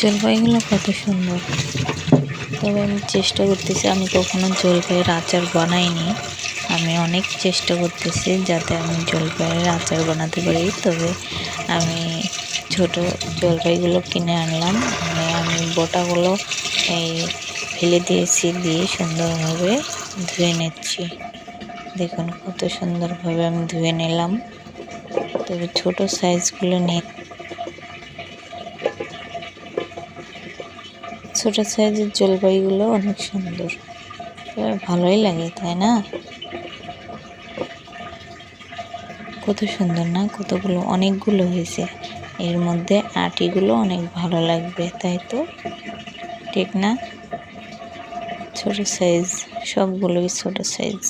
জলপাইগুলো কত সুন্দর। তবে আমি চেষ্টা করতেছি, আমি কখনো জলপাইয়ের আচার বানাইনি। আমি অনেক চেষ্টা করতেছি যাতে আমি জলপাইয়ের আচার বানাতে পারি। তবে আমি ছোট জলপাইগুলো কিনে আনলাম, আমি বোটাগুলো এই ফেলে দিয়েছি, দিয়ে সুন্দরভাবে ধুয়ে নিচ্ছি। দেখুন কত সুন্দরভাবে আমি ধুয়ে নিলাম। তবে ছোট সাইজগুলো নিয়ে, ছোট সাইজের জলপাইগুলো অনেক সুন্দর, তবে ভালোই লাগে, তাই না? কত সুন্দর না, কতগুলো, অনেকগুলো হয়েছে। এর মধ্যে আটিগুলো অনেক ভালো লাগবে, তাই তো? ঠিক না? ছোট সাইজ, সবগুলোই ছোট সাইজ।